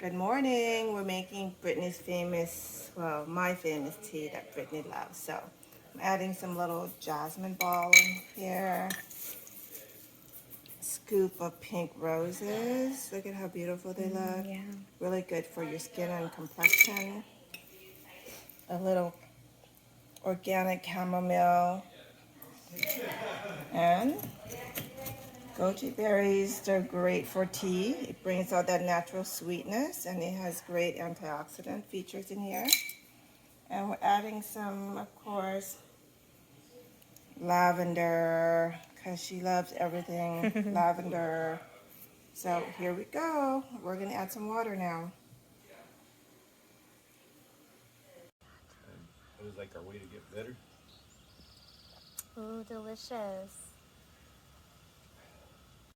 Good morning. We're making Brittany's famous, well, my famous tea that Brittany loves. So I'm adding some little jasmine ball in here. Scoop of pink roses. Look at how beautiful they look. Yeah. Really good for your skin and complexion. A little organic chamomile. And goji berries, they're great for tea. It brings out that natural sweetness and it has great antioxidant features in here. And we're adding some, of course, lavender because she loves everything lavender. So here we go. We're going to add some water now. It was like our way to get better. Ooh, delicious.